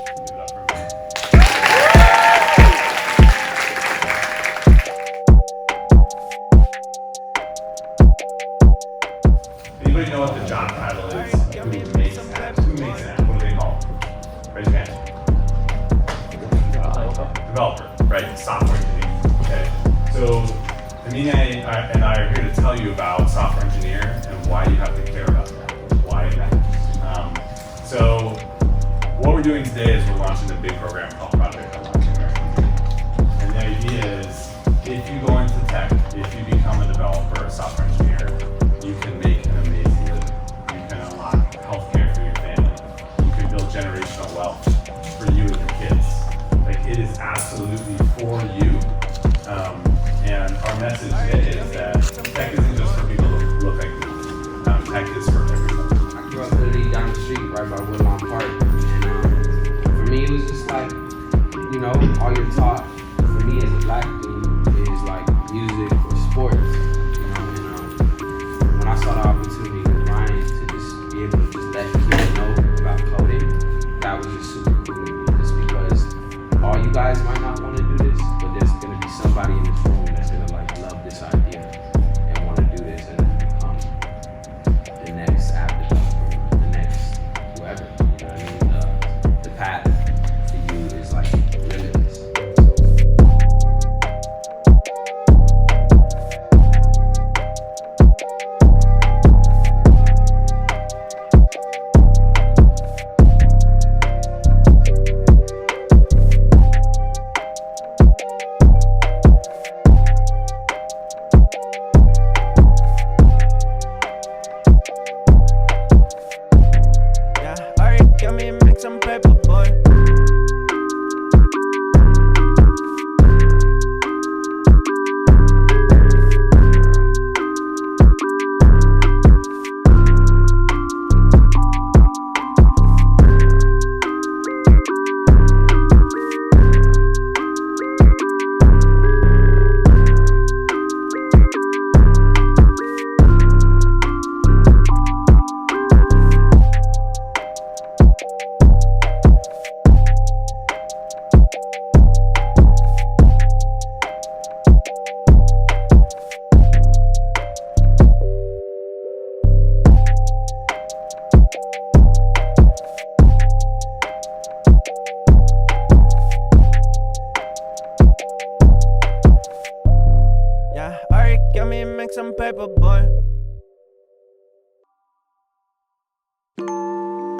Anybody know what the job title is? Who makes apps? Who makes an app? What do they call it? Raise your hand. Developer, right? Software engineer. Okay. So Amine and I are here to tell you about software engineer and why you have to care about that. Why it matters. So what we're doing today is we're launching a big program called Project Unlocking American Dream. And the idea is, if you go into tech, if you become a developer, a software engineer, you can make an amazing living. You can unlock healthcare for your family. You can build generational wealth for you and your kids. Like, it is absolutely for you. And our message today is that tech isn't just for people who look like me. Tech is for everyone. I grew up literally down the street, right by Woodlawn Park. And for me, it was just like, you know, all you're taught, for me as a black dude, is like music or sports. You know, and when I saw the opportunity with Ryan to just be able to just let kids know about coding, that was just super cool to me. Just because all you guys might not want to do this, but there's gonna be somebody in this room that's gonna like love this idea and want to do this and become the next app developer, the next whoever. You know what I mean? The path for you is like limitless. Some paper, boy.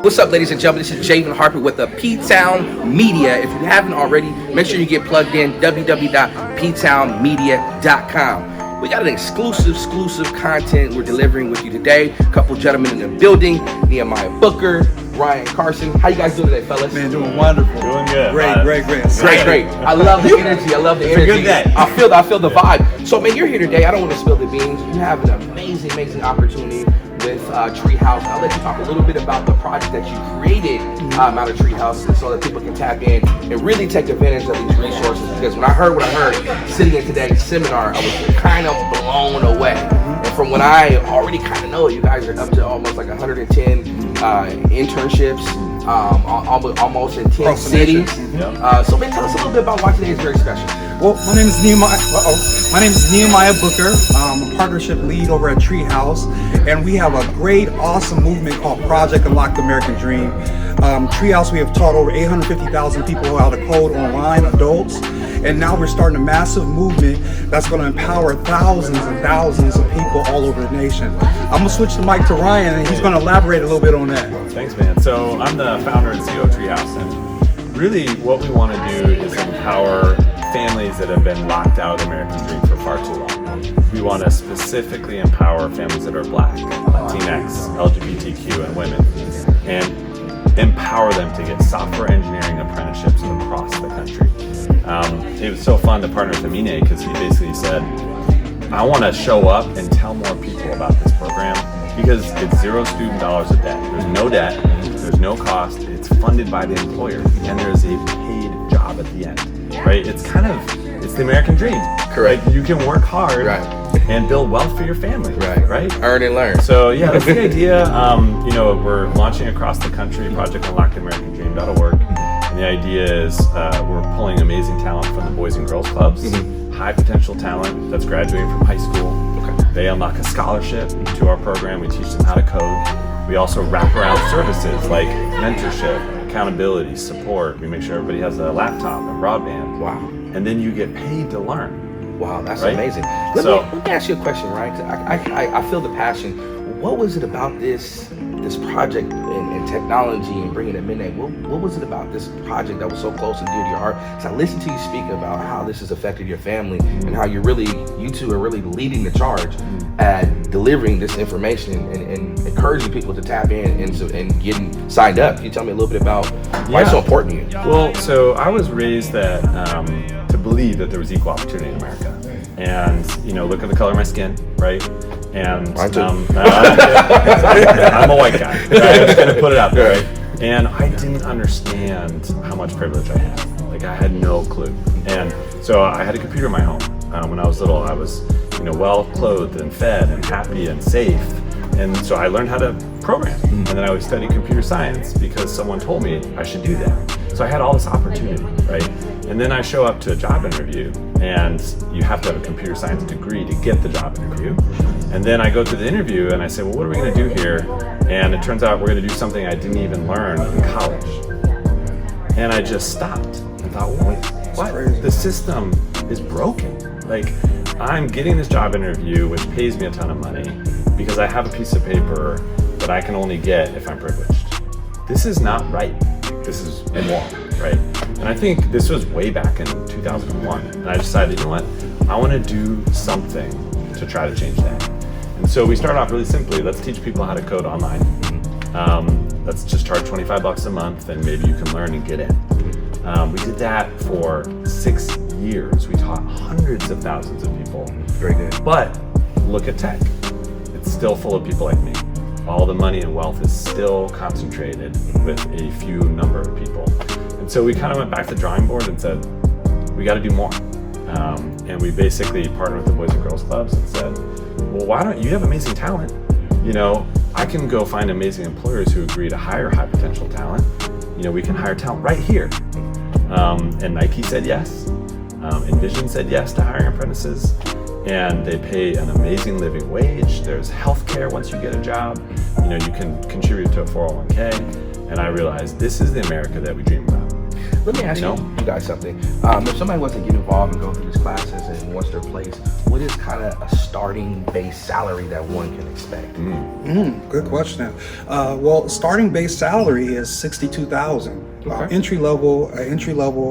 What's up, ladies and gentlemen? This is JAYVIN Harper with the P-Town Media. If you haven't already, make sure you get plugged in, www.ptownmedia.com. We got an exclusive content we're delivering with you today. A couple gentlemen in the building, Nehemiah Booker, Ryan Carson. How you guys doing today, fellas? Man, doing wonderful. Doing good. Great. Great. I love the energy. I feel the vibe. So, man, you're here today. I don't want to spill the beans. You have an amazing opportunity with Treehouse. I'll let you talk a little bit about the project that you created out of Treehouse, so that people can tap in and really take advantage of these resources. Because when I heard sitting in today's seminar, I was kind of blown away. And from what I already kind of know, you guys are up to almost like 110 internships, almost in 10 cities. So, man, tell us a little bit about why today is very special. Well, my name is Nehemiah Booker. I'm a partnership lead over at Treehouse, and we have a great, awesome movement called Project Unlock the American Dream. Treehouse, we have taught over 850,000 people how to code online, adults, and now we're starting a massive movement that's going to empower thousands and thousands of people all over the nation. I'm going to switch the mic to Ryan, and he's going to elaborate a little bit on that. Thanks, man. So I'm the founder and CEO of Treehouse, and really what we want to do is empower families that have been locked out of the American dream for far too long. We want to specifically empower families that are Black, Latinx, LGBTQ, and women, and empower them to get software engineering apprenticeships across the country. It was so fun to partner with Aminé because he basically said, I want to show up and tell more people about this program because it's $0 student dollars of debt. There's no debt, there's no cost, it's funded by the employer, and there's a paid job at the end, right? It's the American dream. Correct. Like, you can work hard and build wealth for your family, right? Earn and learn. So yeah, that's the idea. We're launching across the country, projectunlocktheamericandream.org. And the idea is we're pulling amazing talent from the Boys and Girls Clubs, high potential talent that's graduating from high school. They unlock a scholarship to our program. We teach them how to code. We also wrap around services like mentorship, accountability, support. We make sure everybody has a laptop and broadband. Wow. And then you get paid to learn. Wow, that's Right? amazing. Let me ask you a question, right? 'Cause I feel the passion. What was it about this project and technology and bringing Aminé? What was it about this project that was so close and dear to your heart? Because I listened to you speak about how this has affected your family and how you two are really leading the charge at delivering this information and encouraging people to tap in and getting signed up. Can you tell me a little bit about why it's so important to you? Well, so I was raised that to believe that there was equal opportunity in America. And, look at the color of my skin, right? And Mine too. I'm a white guy, right? I'm just gonna put it out there, right? And I didn't understand how much privilege I had. Like, I had no clue. And so I had a computer in my home. When I was little, I was, well clothed and fed and happy and safe. And so I learned how to program. And then I would study computer science because someone told me I should do that. So I had all this opportunity, right? And then I show up to a job interview, and you have to have a computer science degree to get the job interview. And then I go to the interview and I say, well, what are we gonna do here? And it turns out we're gonna do something I didn't even learn in college. And I just stopped and thought, wait, what? crazy. The system is broken. Like, I'm getting this job interview, which pays me a ton of money, because I have a piece of paper that I can only get if I'm privileged. This is not right. This is immoral, right? And I think this was way back in 2001. And I decided, you know what? I want to do something to try to change that. And so we started off really simply. Let's teach people how to code online. Let's just charge $25 a month, and maybe you can learn and get in. We did that for 6 years. We taught hundreds of thousands of people. Very good. But look at tech. It's still full of people like me. All the money and wealth is still concentrated with a few number of people. And so we kind of went back to the drawing board and said, we got to do more. And we basically partnered with the Boys and Girls Clubs and said, well, why don't you have amazing talent? I can go find amazing employers who agree to hire high potential talent. We can hire talent right here. And Nike said yes. Envision said yes to hiring apprentices. And they pay an amazing living wage. There's healthcare once you get a job. You can contribute to a 401k. And I realized this is the America that we dream about. Let me ask you guys something. If somebody wants to get involved and go through these classes and wants their place, what is kind of a starting base salary that one can expect? Good question. Well, starting base salary is $62,000. Entry level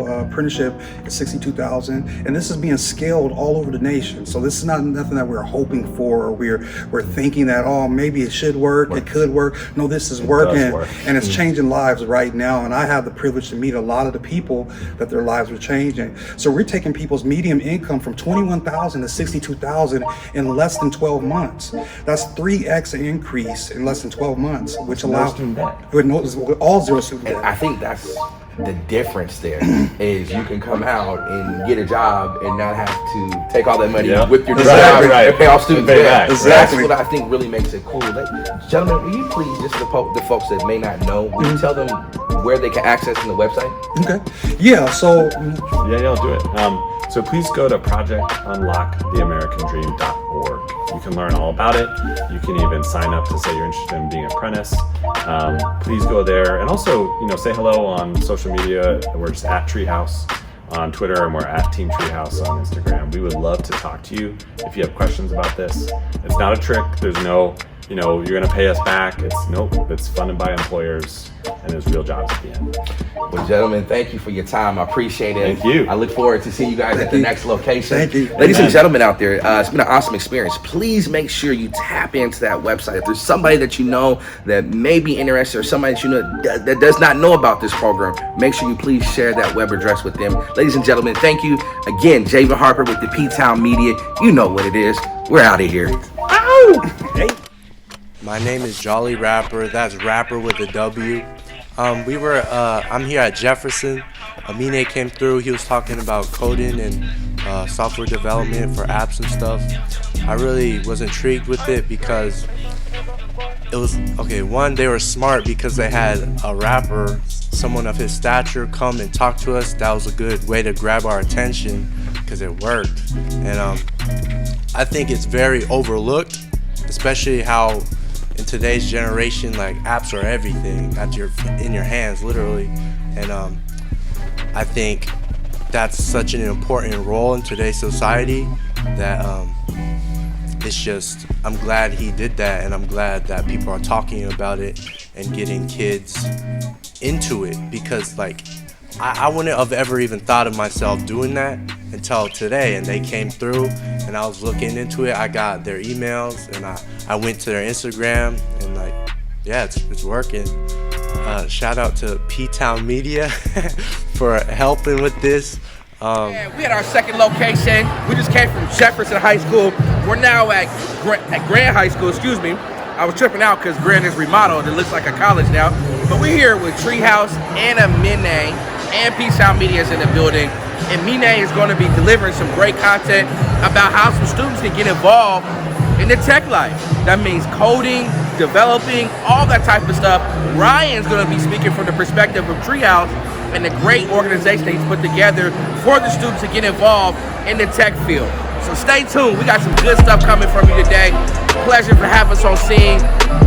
apprenticeship is $62,000, and this is being scaled all over the nation. So this is not nothing that we're hoping for, or we're thinking that maybe it should work, it could work. No, this is working, and it's changing lives right now. And I have the privilege to meet a lot of the people that their lives are changing. So we're taking people's median income from $21,000 to $62,000 in less than 12 months. That's 3x increase in less than 12 months, which allows with all zero student debt. And I think that's the difference there is you can come out and get a job and not have to take all that money with your job and pay off student debt. That's what I think really makes it cool. Gentlemen, will you please, just for the folks that may not know, will you tell them where they can access in the website? Okay. Yeah, so I'll do it. So please go to projectunlocktheamericandream.org. You can learn all about it. You can even sign up to say you're interested in being an apprentice. Please go there, and also, say hello on social media. We're just at Treehouse on Twitter, and we're at Team Treehouse on Instagram. We would love to talk to you if you have questions about this. It's not a trick. There's no, you're gonna pay us back. It's funded by employers, and there's real jobs at the end. Well, gentlemen, thank you for your time. I appreciate it. Thank you. I look forward to seeing you guys at the next location. Thank you. Ladies and gentlemen out there, it's been an awesome experience. Please make sure you tap into that website. If there's somebody that you know that may be interested, or somebody that you know that does not know about this program, make sure you please share that web address with them. Ladies and gentlemen, thank you. Again, JAYVIN Harper with the P-Town Media. You know what it is. We're out of here. Ow! Hey. My name is Jolly Rapper. That's rapper with a W. I'm here at Jefferson. Aminé came through. He was talking about coding and software development for apps and stuff. I really was intrigued with it because it was, one, they were smart because they had a rapper someone of his stature come and talk to us, that was a good way to grab our attention because it worked. And I think it's very overlooked, especially how in today's generation, like, apps are everything in your hands, literally. And I think that's such an important role in today's society that it's just, I'm glad he did that, and I'm glad that people are talking about it and getting kids into it, because like I wouldn't have ever even thought of myself doing that until today, and they came through and I was looking into it. I got their emails and I went to their Instagram, and like, yeah, it's working. Shout out to P-Town Media for helping with this. Yeah, we had our second location. We just came from Jefferson High School. We're now at Grand High School, excuse me. I was tripping out because Grand is remodeled. It looks like a college now. But we're here with Treehouse and Aminé, and P-Town Media is in the building. And Aminé is going to be delivering some great content about how some students can get involved in the tech life. That means coding, developing, all that type of stuff. Ryan's going to be speaking from the perspective of Treehouse and the great organization that he's put together for the students to get involved in the tech field. So stay tuned. We got some good stuff coming from you today. Pleasure for having us on scene.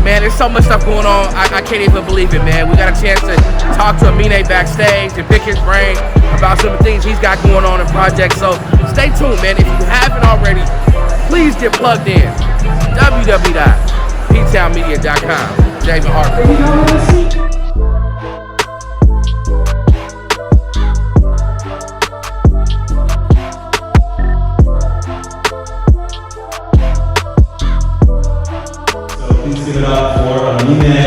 Man, there's so much stuff going on. I can't even believe it, man. We got a chance to talk to Aminé backstage and pick his brain about some of the things he's got going on in projects. So stay tuned, man. If you haven't already, please get plugged in. www.ptownmedia.com. JAYVIN HARPER. Please give it up for Aminé.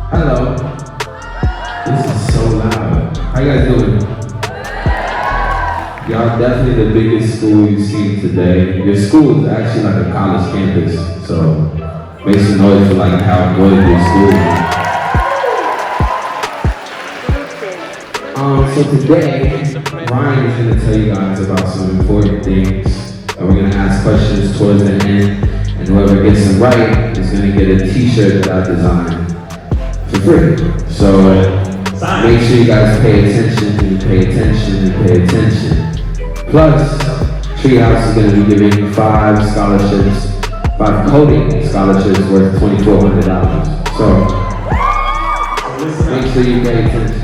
Hello. This is so loud. How you guys doing? Y'all definitely the biggest school you've seen today. Your school is actually like a college campus, so make some noise for like how good your school is. So today, Ryan is going to tell you guys about some important things, and we're going to ask questions towards the end, and whoever gets them right is going to get a t-shirt that I designed for free. So make sure you guys pay attention and pay attention and pay attention. Plus, Treehouse is going to be giving 5 scholarships, 5 coding scholarships worth $2,400. So make sure you pay attention.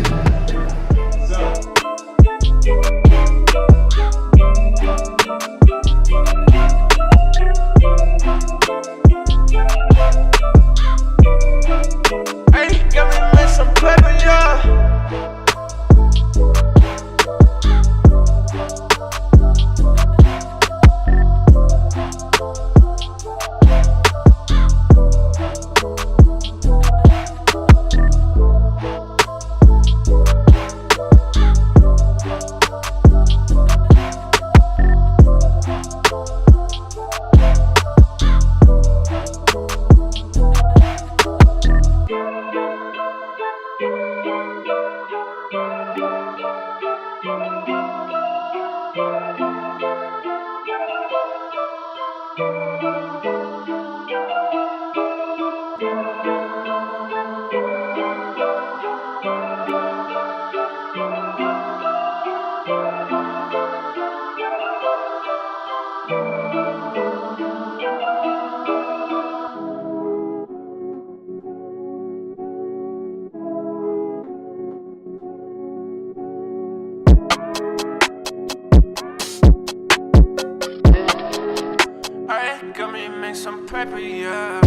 Got me make some paper, yeah.